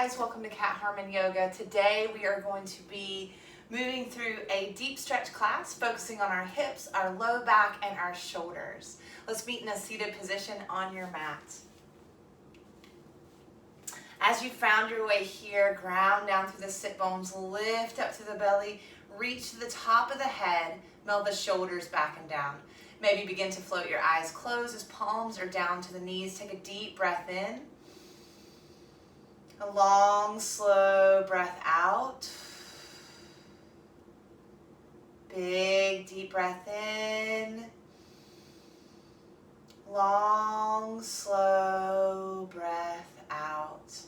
guys, welcome to Cat Harmon Yoga. Today we are going to be moving through a deep stretch class focusing on our hips, our low back, and our shoulders. Let's meet in a seated position on your mat. As you found your way here, ground down through the sit bones, lift up to the belly, reach to the top of the head, melt the shoulders back and down. Maybe begin to float your eyes closed as palms are down to the knees. Take a deep breath in. A long, slow breath out. Big, deep breath in. Long, slow breath out.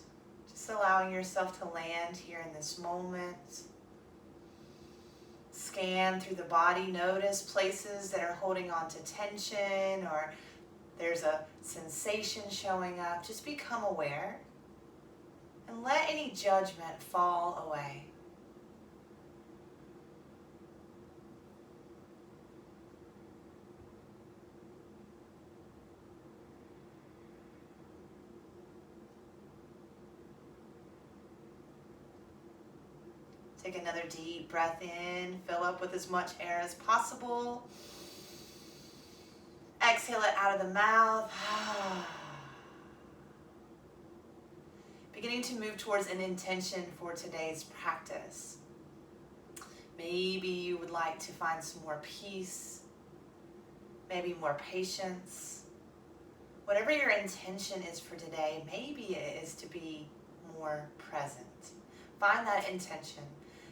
Just allowing yourself to land here in this moment. Scan through the body. Notice places that are holding on to tension or there's a sensation showing up. Just become aware. And let any judgment fall away. Take another deep breath in. Fill up with as much air as possible. Exhale it out of the mouth. Beginning to move towards an intention for today's practice. Maybe you would like to find some more peace, maybe more patience. Whatever your intention is for today, maybe it is to be more present. Find that intention.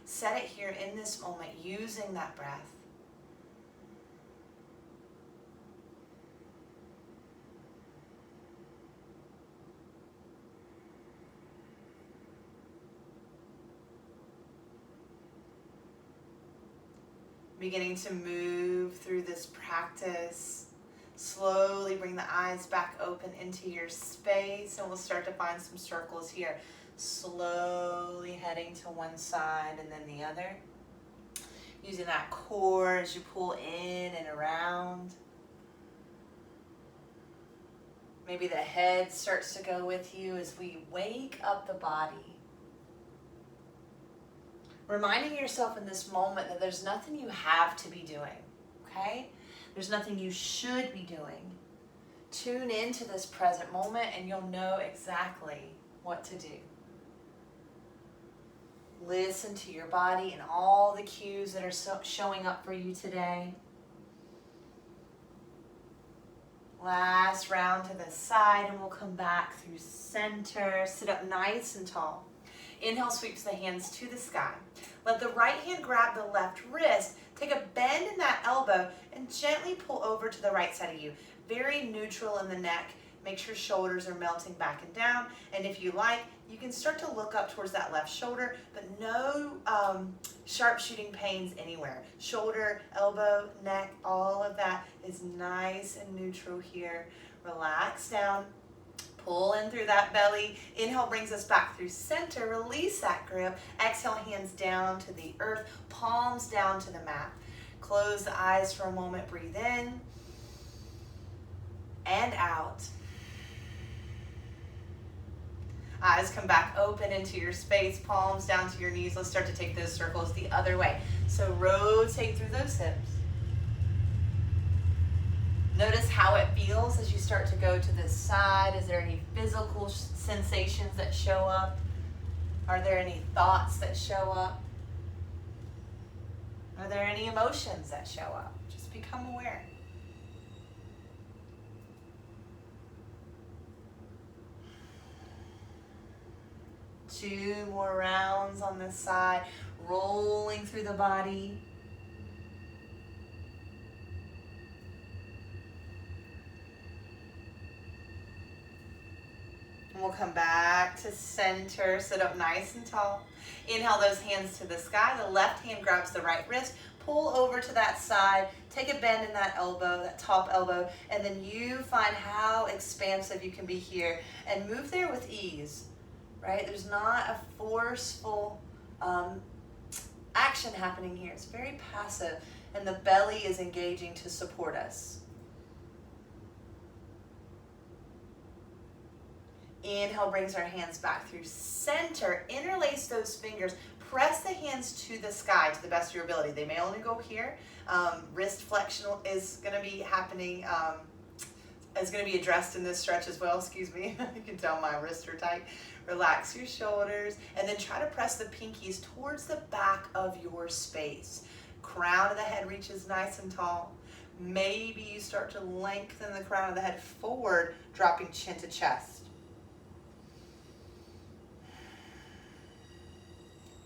Set it here in this moment using that breath. Beginning to move through this practice. Slowly bring the eyes back open into your space, and we'll start to find some circles here. Slowly heading to one side and then the other. Using that core as you pull in and around. Maybe the head starts to go with you as we wake up the body. Reminding yourself in this moment that there's nothing you have to be doing, okay? There's nothing you should be doing. Tune into this present moment and you'll know exactly what to do. Listen to your body and all the cues that are showing up for you today. Last round to the side and we'll come back through center. Sit up nice and tall. Inhale, sweeps the hands to the sky. Let the right hand grab the left wrist. Take a bend in that elbow and gently pull over to the right side of you. Very neutral in the neck. Make sure shoulders are melting back and down. And if you like, you can start to look up towards that left shoulder, but no sharp shooting pains anywhere. Shoulder, elbow, neck, all of that is nice and neutral here. Relax down. Pull in through that belly. Inhale brings us back through center. Release that grip. Exhale, hands down to the earth. Palms down to the mat. Close the eyes for a moment. Breathe in and out. Eyes come back open into your space. Palms down to your knees. Let's start to take those circles the other way. So rotate through those hips. Notice how it feels as you start to go to this side. Is there any physical sensations that show up? Are there any thoughts that show up? Are there any emotions that show up? Just become aware. Two more rounds on this side, rolling through the body. And we'll come back to center, sit up nice and tall. Inhale those hands to the sky. The left hand grabs the right wrist. Pull over to that side. Take a bend in that elbow, that top elbow. And then you find how expansive you can be here. And move there with ease, right? There's not a forceful action happening here. It's very passive. And the belly is engaging to support us. Inhale brings our hands back through center. Interlace those fingers. Press the hands to the sky to the best of your ability. They may only go here. Wrist flexion is going to be happening, is going to be addressed in this stretch as well. Excuse me. You can tell my wrists are tight. Relax your shoulders and then try to press the pinkies towards the back of your space. Crown of the head reaches nice and tall. Maybe you start to lengthen the crown of the head forward, dropping chin to chest.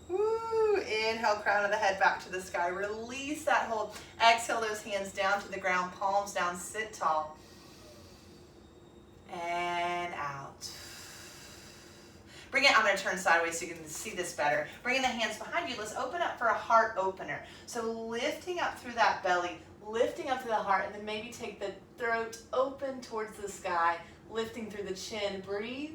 Woo! Inhale, crown of the head back to the sky. Release that hold. Exhale those hands down to the ground, palms down, sit tall. And out. Bring it, I'm going to turn sideways so you can see this better. Bringing the hands behind you, let's open up for a heart opener. So lifting up through that belly, lifting up to the heart, and then maybe take the throat open towards the sky, lifting through the chin. Breathe.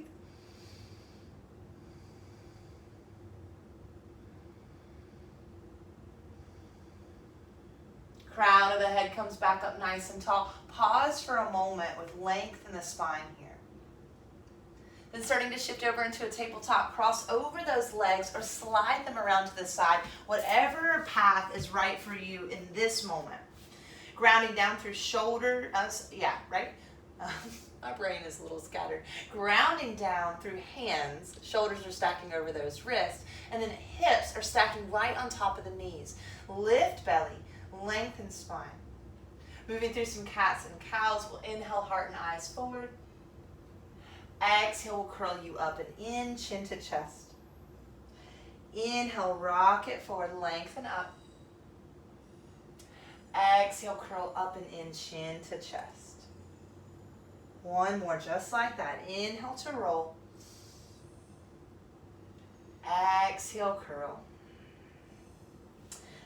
Crown of the head comes back up nice and tall. Pause for a moment with length in the spine here. Then starting to shift over into a tabletop, cross over those legs or slide them around to the side, whatever path is right for you in this moment. Grounding down through shoulder, my brain is a little scattered. Grounding down through hands, shoulders are stacking over those wrists, and then hips are stacking right on top of the knees. Lift belly, lengthen spine. Moving through some cats and cows, we'll inhale, heart and eyes forward. Exhale, we'll curl you up and in, chin to chest. Inhale, rock it forward, lengthen up. Exhale, curl up and in, chin to chest. One more, just like that. Inhale to roll. Exhale, curl.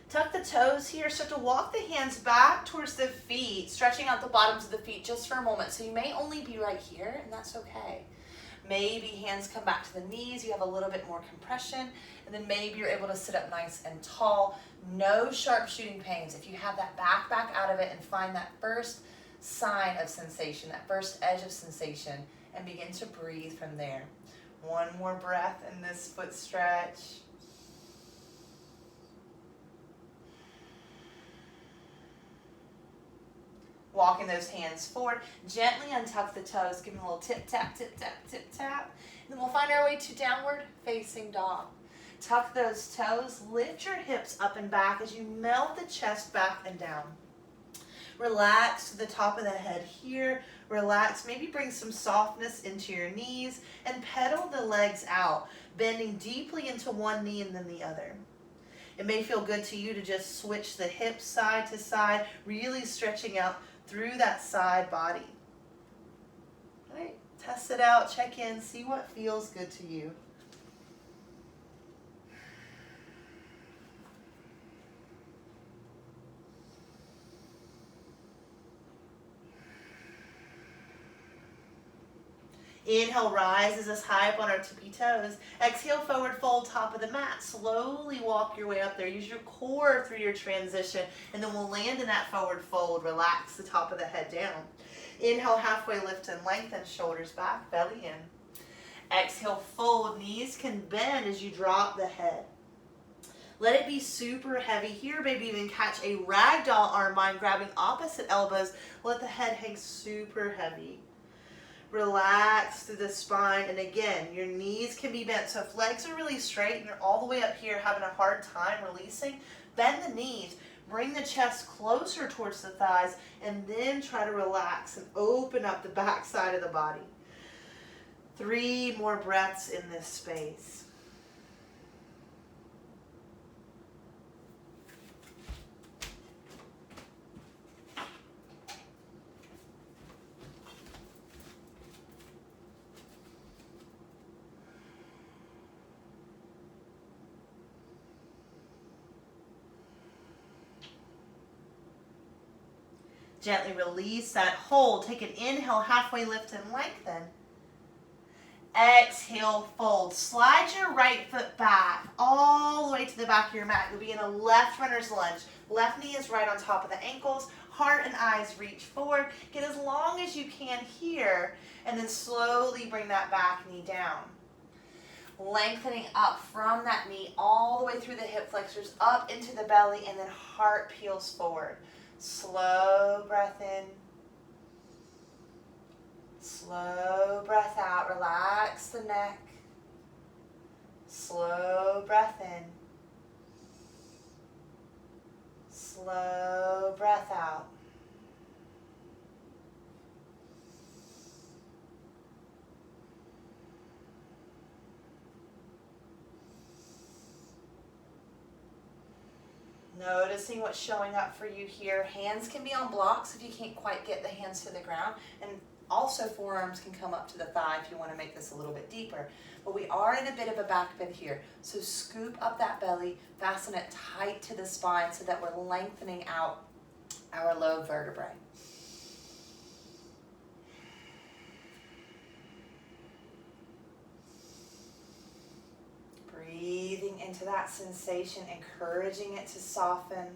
Tuck the toes here. Start to walk the hands back towards the feet, stretching out the bottoms of the feet just for a moment. So you may only be right here, and that's okay. Maybe hands come back to the knees. You have a little bit more compression, and then maybe you're able to sit up nice and tall. No sharp shooting pains. If you have that back out of it and find that first sign of sensation, that first edge of sensation, and begin to breathe from there. One more breath in this foot stretch. Walking those hands forward, gently untuck the toes, give them a little tip, tap, tip, tap, tip, tap. And then we'll find our way to downward facing dog. Tuck those toes, lift your hips up and back as you melt the chest back and down. Relax to the top of the head here. Relax, maybe bring some softness into your knees and pedal the legs out, bending deeply into one knee and then the other. It may feel good to you to just switch the hips side to side, really stretching out through that side body. All right, test it out, check in, see what feels good to you. Inhale, rises us high up on our tippy toes. Exhale, forward fold, top of the mat. Slowly walk your way up there. Use your core through your transition, and then we'll land in that forward fold. Relax the top of the head down. Inhale, halfway lift and lengthen, shoulders back, belly in. Exhale, fold, knees can bend as you drop the head. Let it be super heavy here. Maybe even catch a ragdoll arm bind, grabbing opposite elbows. Let the head hang super heavy. Relax through the spine, and again, your knees can be bent. So if legs are really straight and you're all the way up here having a hard time releasing, bend the knees, bring the chest closer towards the thighs, and then try to relax and open up the back side of the body. 3 more breaths in this space. Gently release that hold. Take an inhale, halfway lift and lengthen. Exhale, fold. Slide your right foot back all the way to the back of your mat. You'll be in a left runner's lunge. Left knee is right on top of the ankles. Heart and eyes reach forward. Get as long as you can here, and then slowly bring that back knee down. Lengthening up from that knee all the way through the hip flexors, up into the belly, and then heart peels forward. Slow breath in. Slow breath out. Relax the neck. Slow breath in. Slow breath out. Noticing what's showing up for you here. Hands can be on blocks if you can't quite get the hands to the ground. And also forearms can come up to the thigh if you want to make this a little bit deeper. But we are in a bit of a back bend here. So scoop up that belly, fasten it tight to the spine so that we're lengthening out our low vertebrae. Breathing into that sensation, encouraging it to soften.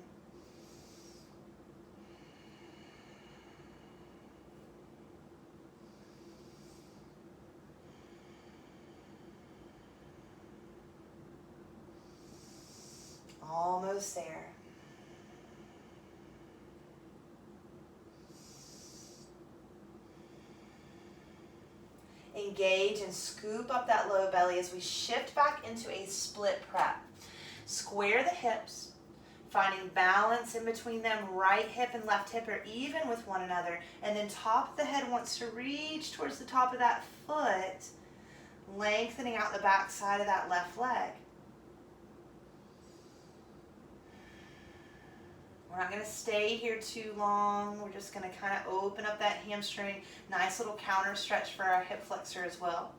Almost there. Engage and scoop up that low belly as we shift back into a split prep. Square the hips, finding balance in between them. Right hip and left hip are even with one another. And then top of the head wants to reach towards the top of that foot, lengthening out the back side of that left leg. We're not going to stay here too long. We're just going to kind of open up that hamstring. Nice little counter stretch for our hip flexor as well.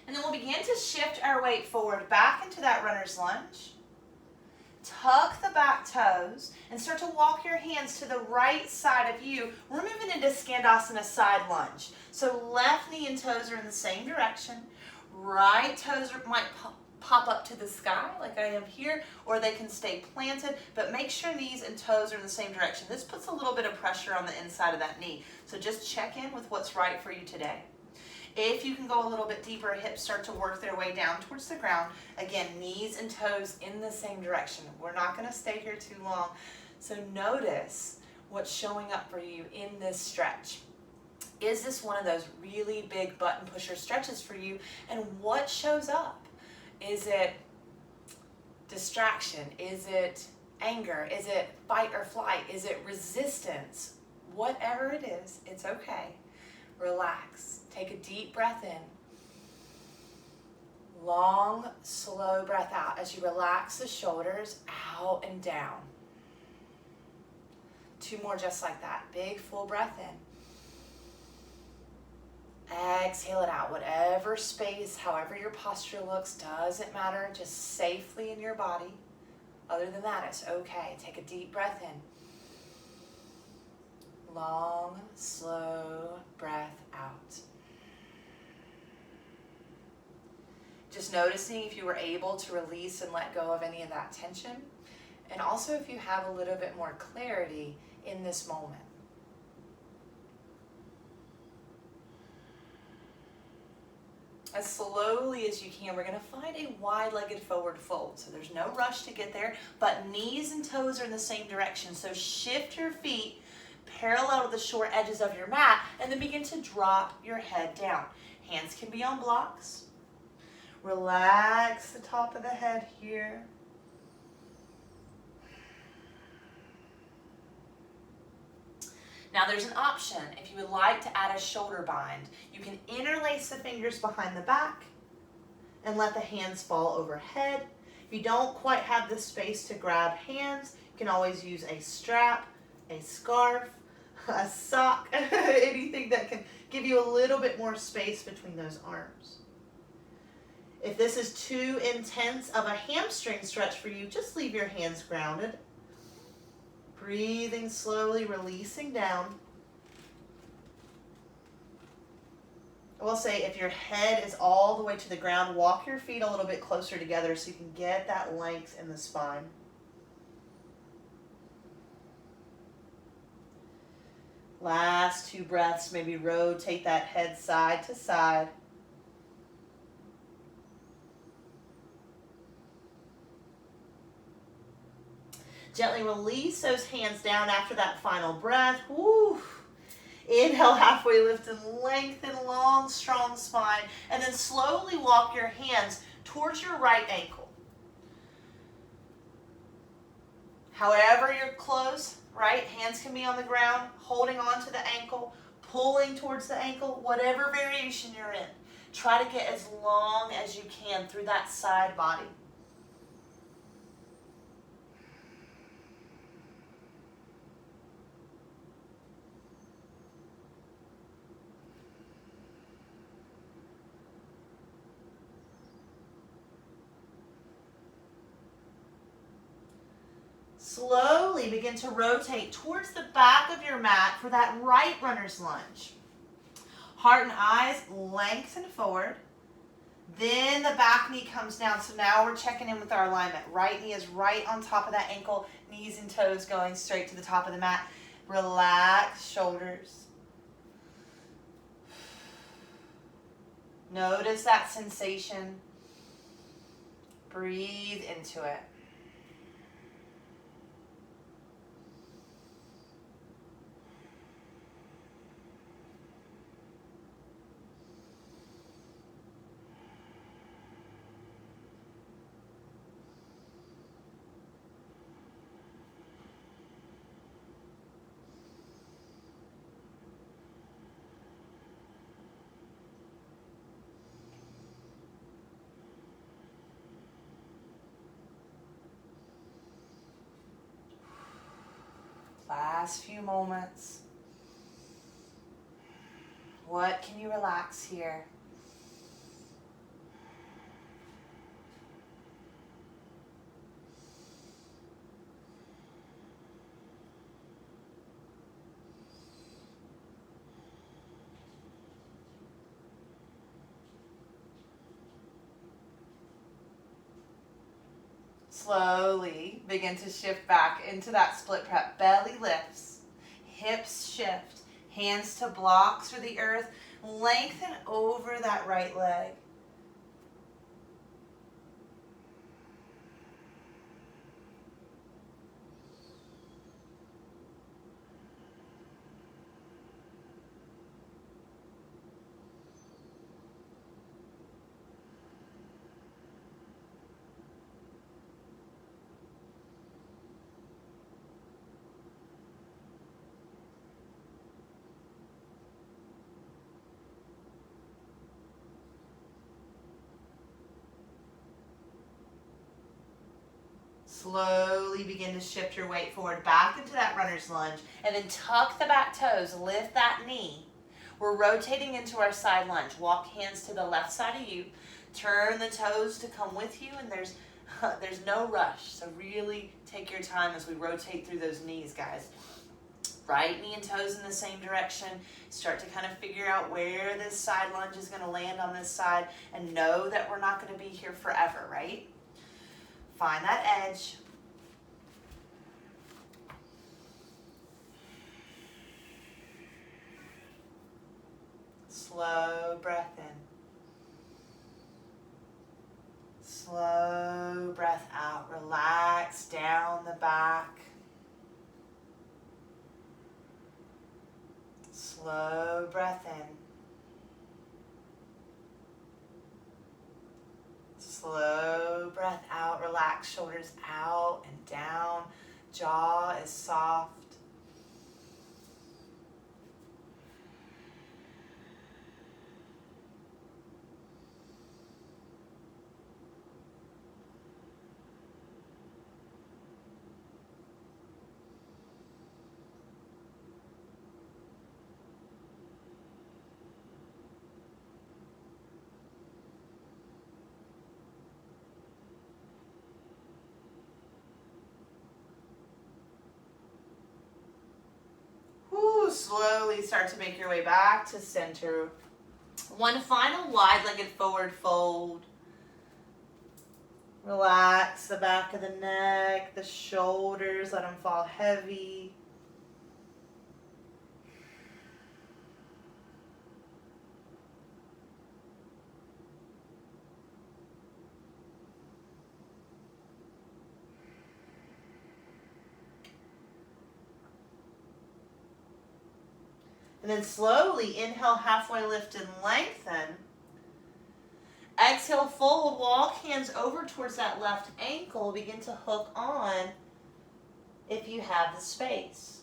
And then we'll begin to shift our weight forward back into that runner's lunge. Tuck the back toes and start to walk your hands to the right side of you. We're moving into Skandasana side lunge. So left knee and toes are in the same direction. Right toes might pop up to the sky like I am here, or they can stay planted, but make sure knees and toes are in the same direction. This puts a little bit of pressure on the inside of that knee. So just check in with what's right for you today. If you can go a little bit deeper, hips start to work their way down towards the ground. Again, knees and toes in the same direction. We're not going to stay here too long. So notice what's showing up for you in this stretch. Is this one of those really big button pusher stretches for you? And what shows up? Is it distraction? Is it anger? Is it fight or flight? Is it resistance? Whatever it is, it's okay. Relax. Take a deep breath in. Long, slow breath out as you relax the shoulders out and down. 2 more just like that. Big, full breath in. Exhale it out. Whatever space, however your posture looks, doesn't matter. Just safely in your body. Other than that, it's okay. Take a deep breath in. Long, slow breath out. Just noticing if you were able to release and let go of any of that tension. And also if you have a little bit more clarity in this moment. As slowly as you can, we're going to find a wide-legged forward fold. So there's no rush to get there, but knees and toes are in the same direction. So shift your feet parallel to the short edges of your mat, and then begin to drop your head down. Hands can be on blocks. Relax the top of the head here. Now there's an option. If you would like to add a shoulder bind, you can interlace the fingers behind the back and let the hands fall overhead. If you don't quite have the space to grab hands, you can always use a strap, a scarf, a sock, anything that can give you a little bit more space between those arms. If this is too intense of a hamstring stretch for you, just leave your hands grounded. Breathing slowly, releasing down. I will say if your head is all the way to the ground, walk your feet a little bit closer together so you can get that length in the spine. Last 2 breaths, maybe rotate that head side to side. Gently release those hands down after that final breath. Woo. Inhale, halfway lift and lengthen, long, strong spine. And then slowly walk your hands towards your right ankle. However you're close, right? Hands can be on the ground, holding on to the ankle, pulling towards the ankle, whatever variation you're in. Try to get as long as you can through that side body. Slowly begin to rotate towards the back of your mat for that right runner's lunge. Heart and eyes lengthen forward. Then the back knee comes down. So now we're checking in with our alignment. Right knee is right on top of that ankle. Knees and toes going straight to the top of the mat. Relax shoulders. Notice that sensation. Breathe into it. Last few moments. What can you relax here? Slowly begin to shift back into that split prep. Belly lifts, hips shift, hands to blocks or the earth. Lengthen over that right leg. Slowly begin to shift your weight forward back into that runner's lunge and then tuck the back toes, lift that knee. We're rotating into our side lunge. Walk hands to the left side of you. Turn the toes to come with you, and there's no rush. So really take your time as we rotate through those knees, guys. Right knee and toes in the same direction. Start to kind of figure out where this side lunge is going to land on this side, and know that we're not going to be here forever, right? Find that edge. Slow breath in. Slow breath out. Relax down the back. Slow breath in. Slow breath out. Relax shoulders out and down. Jaw is soft. Slowly start to make your way back to center. One final wide-legged forward fold. Relax the back of the neck, the shoulders, let them fall heavy. And then slowly inhale, halfway lift and lengthen. Exhale, fold, walk hands over towards that left ankle. Begin to hook on if you have the space.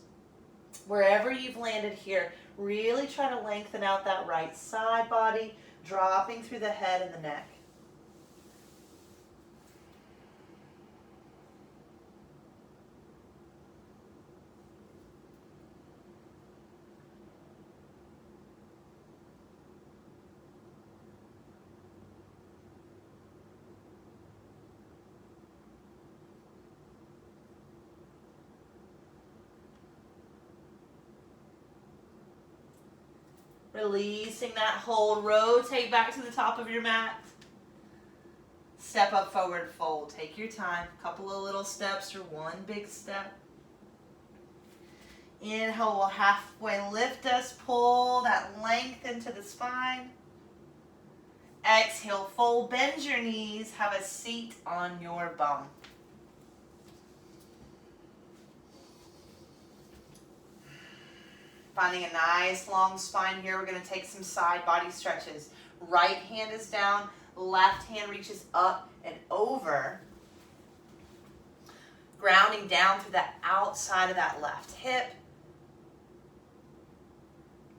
Wherever you've landed here, really try to lengthen out that right side body, dropping through the head and the neck. Releasing that hold, rotate back to the top of your mat. Step up, forward fold. Take your time, a couple of little steps or one big step. Inhale, we'll halfway lift us, pull that length into the spine. Exhale, fold, bend your knees, have a seat on your bum. Finding a nice long spine here, we're going to take some side body stretches. Right hand is down, left hand reaches up and over. Grounding down through the outside of that left hip.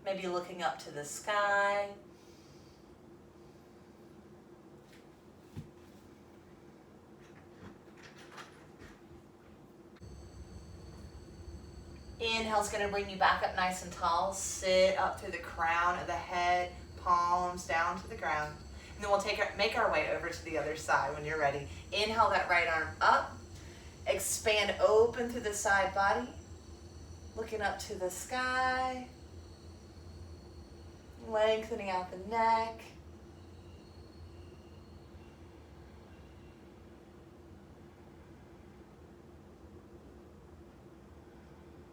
Maybe looking up to the sky. Inhale is going to bring you back up nice and tall. Sit up through the crown of the head, palms down to the ground. And then we'll make our way over to the other side when you're ready. Inhale that right arm up. Expand open through the side body. Looking up to the sky. Lengthening out the neck.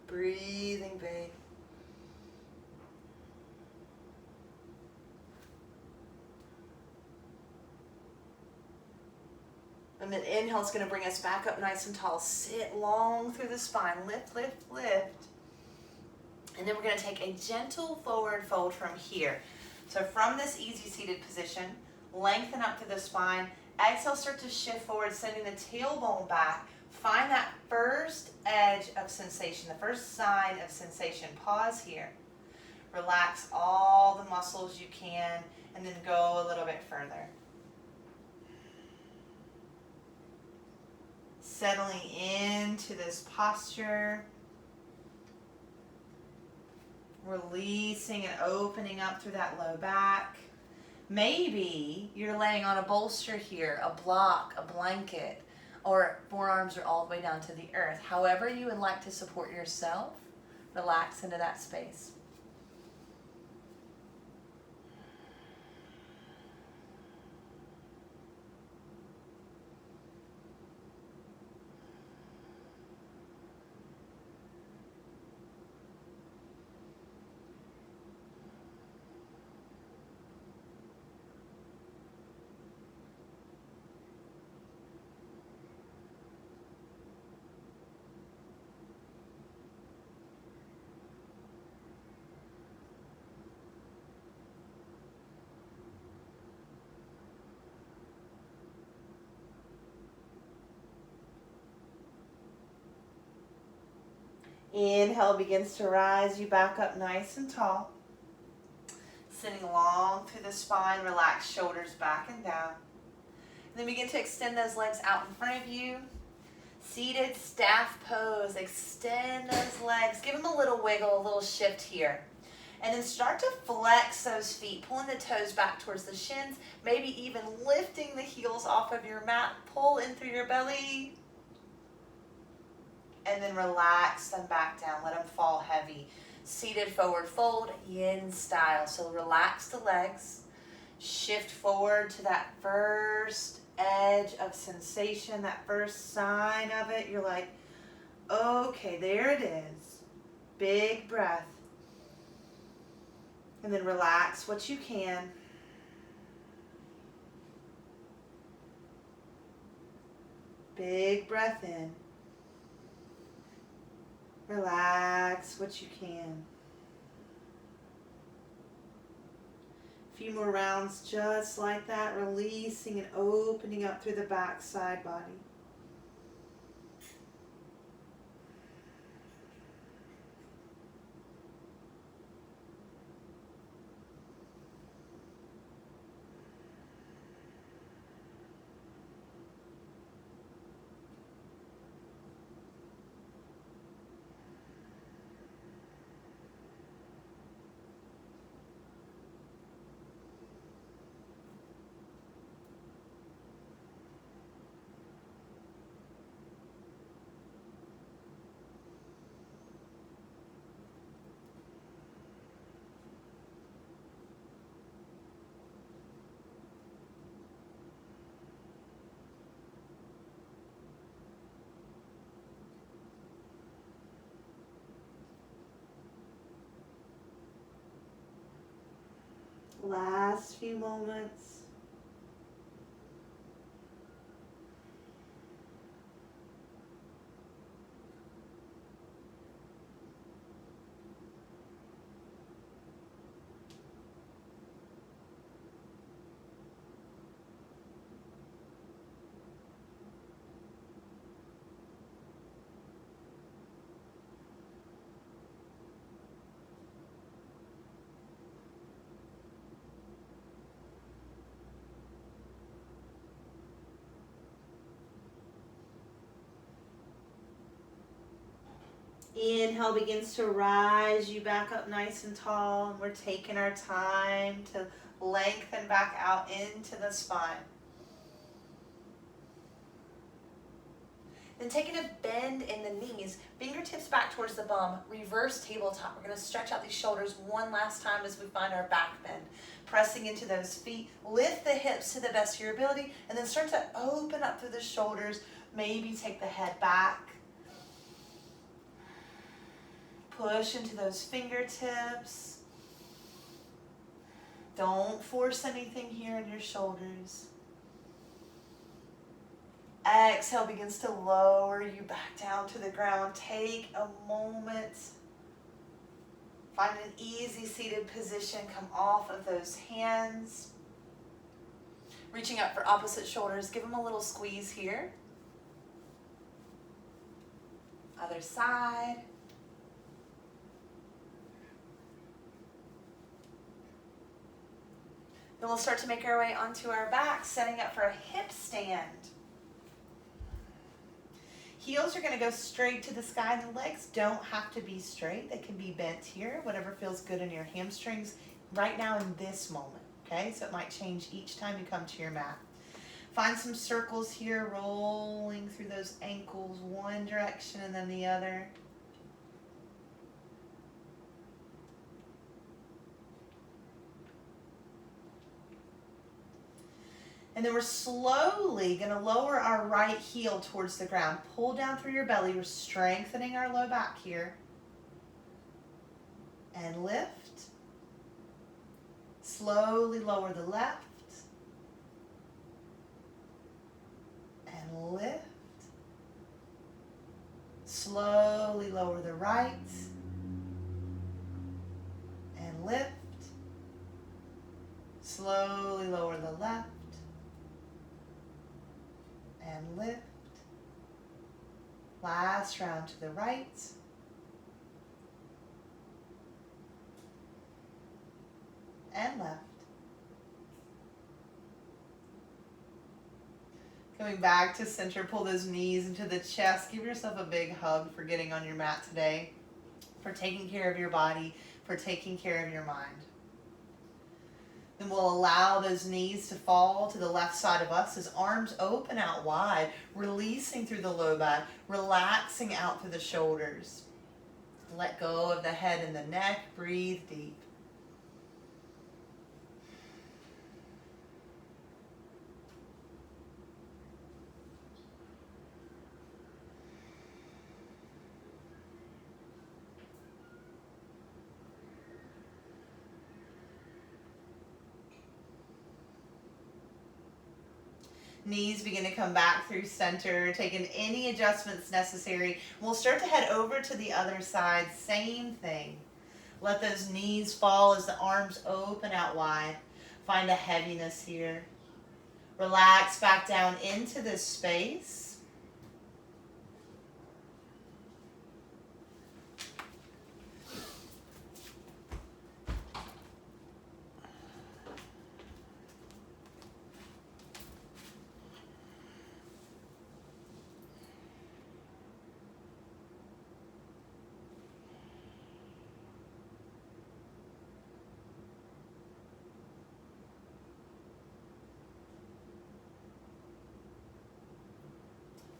Breathing big. And then inhale is going to bring us back up nice and tall. Sit long through the spine. Lift, lift, lift. And then we're going to take a gentle forward fold from here. So from this easy seated position, lengthen up through the spine. Exhale, start to shift forward, sending the tailbone back. Find that first edge of sensation, the first sign of sensation. Pause here. Relax all the muscles you can, and then go a little bit further. Settling into this posture. Releasing and opening up through that low back. Maybe you're laying on a bolster here, a block, a blanket, or forearms are all the way down to the earth. However you would like to support yourself, relax into that space. Inhale begins to rise you back up nice and tall. Sitting long through the spine, relax shoulders back and down. And then begin to extend those legs out in front of you. Seated staff pose, extend those legs. Give them a little wiggle, a little shift here. And then start to flex those feet, pulling the toes back towards the shins, maybe even lifting the heels off of your mat. Pull in through your belly. And then relax them back down. Let them fall heavy. Seated forward fold, yin style. So relax the legs. Shift forward to that first edge of sensation, that first sign of it. You're like, okay, there it is. Big breath. And then relax what you can. Big breath in. Relax what you can. A few more rounds just like that, releasing and opening up through the back side body. Last few moments. Inhale begins to rise you back up nice and tall, and we're taking our time to lengthen back out into the spine. Then taking a bend in the knees, fingertips back towards the bum, reverse tabletop. We're going to stretch out these shoulders one last time as we find our back bend. Pressing into those feet, lift the hips to the best of your ability, and then start to open up through the shoulders. Maybe take the head back. Push into those fingertips. Don't force anything here in your shoulders. Exhale begins to lower you back down to the ground. Take a moment. Find an easy seated position. Come off of those hands. Reaching up for opposite shoulders. Give them a little squeeze here. Other side. Then we'll start to make our way onto our back, setting up for a hip stand. Heels are going to go straight to the sky. The legs don't have to be straight. They can be bent here, whatever feels good in your hamstrings right now in this moment, okay? So it might change each time you come to your mat. Find some circles here, rolling through those ankles, one direction and then the other. And then we're slowly going to lower our right heel towards the ground. Pull down through your belly. We're strengthening our low back here. And lift. Slowly lower the left. And lift. Slowly lower the right. And lift. Slowly lower the left. And lift. Last round to the right. And left. Coming back to center, pull those knees into the chest. Give yourself a big hug for getting on your mat today, for taking care of your body, for taking care of your mind. Then we'll allow those knees to fall to the left side of us as arms open out wide, releasing through the low back, relaxing out through the shoulders. Let go of the head and the neck. Breathe deep. Knees begin to come back through center, taking any adjustments necessary. We'll start to head over to the other side, same thing. Let those knees fall as the arms open out wide. Find a heaviness here. Relax back down into this space.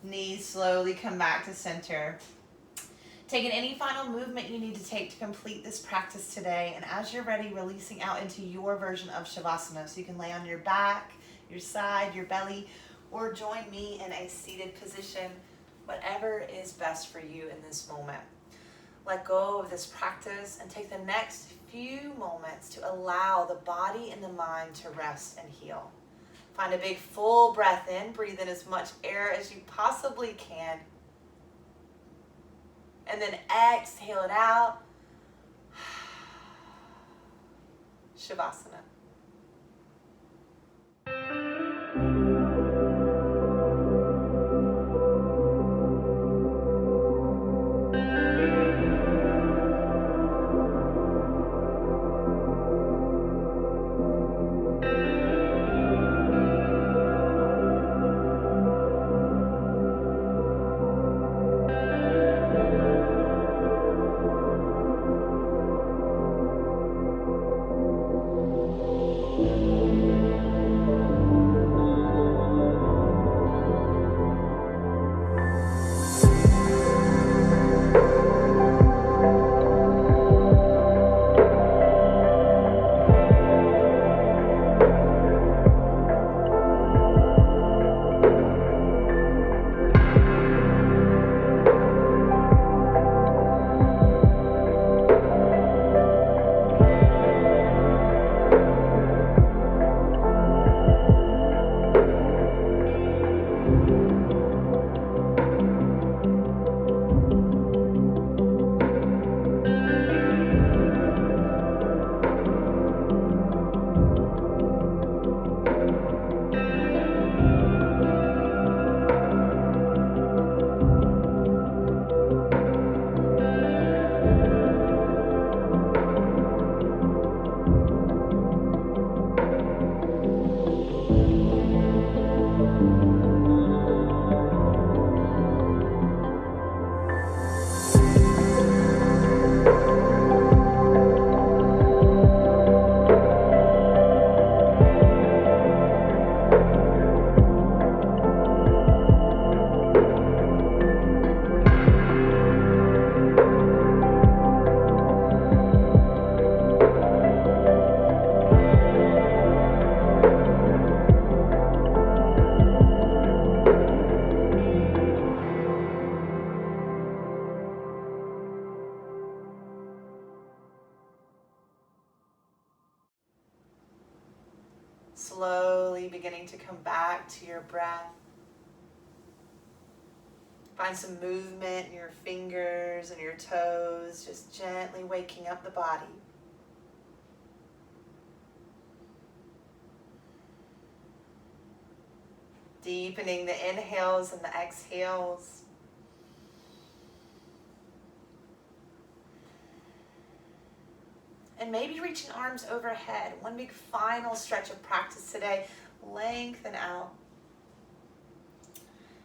Knees slowly come back to center. Taking any final movement you need to take to complete this practice today, and as you're ready, releasing out into your version of Savasana. So you can lay on your back, your side, your belly, or join me in a seated position, whatever is best for you in this moment. Let go of this practice and take the next few moments to allow the body and the mind to rest and heal. Find a big full breath in. Breathe in as much air as you possibly can. And then exhale it out. Savasana. Slowly beginning to come back to your breath. Find some movement in your fingers and your toes, just gently waking up the body. Deepening the inhales and the exhales. And maybe reaching arms overhead. One big final stretch of practice today. Lengthen out.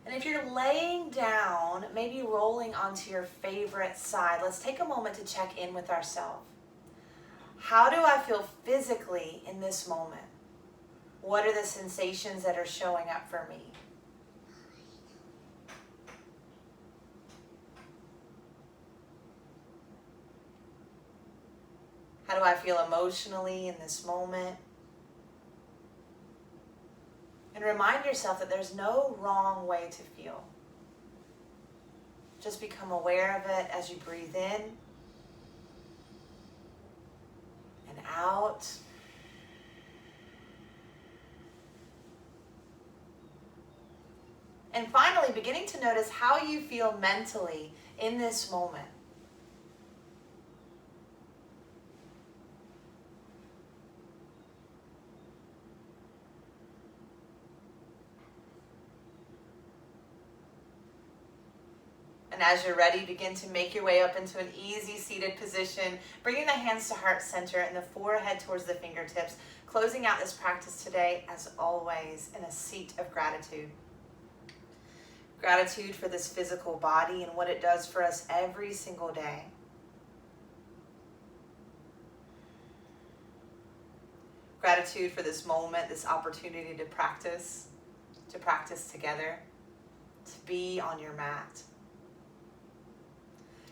And if you're laying down, maybe rolling onto your favorite side, let's take a moment to check in with ourselves. How do I feel physically in this moment? What are the sensations that are showing up for me? How do I feel emotionally in this moment? And remind yourself that there's no wrong way to feel. Just become aware of it as you breathe in and out. And finally, beginning to notice how you feel mentally in this moment. And as you're ready, begin to make your way up into an easy seated position, bringing the hands to heart center and the forehead towards the fingertips, closing out this practice today, as always, in a seat of gratitude. Gratitude for this physical body and what it does for us every single day. Gratitude for this moment, this opportunity to practice together, to be on your mat.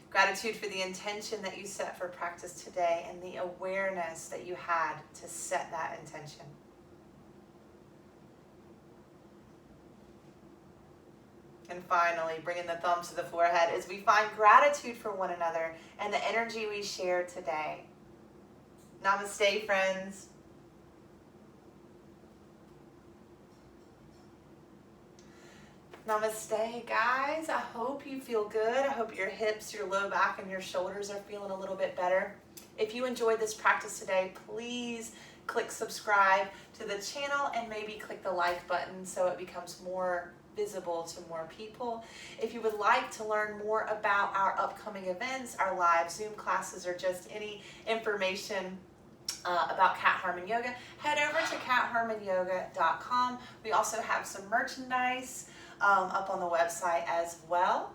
Gratitude for the intention that you set for practice today and the awareness that you had to set that intention. And finally, bringing the thumbs to the forehead as we find gratitude for one another and the energy we shared today. Namaste, friends. Namaste, guys. I hope you feel good. I hope your hips, your low back, and your shoulders are feeling a little bit better. If you enjoyed this practice today, please click subscribe to the channel and maybe click the like button so it becomes more visible to more people. If you would like to learn more about our upcoming events, our live Zoom classes, or just any information about Cat Harmon Yoga, head over to catharmonyoga.com. We also have some merchandise up on the website as well.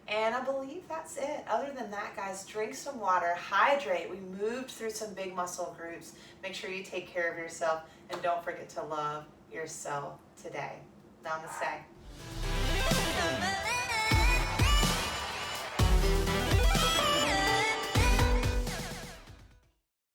And I believe that's it. Other than that, guys, drink some water, hydrate. We moved through some big muscle groups. Make sure you take care of yourself, and don't forget to love yourself today. Namaste.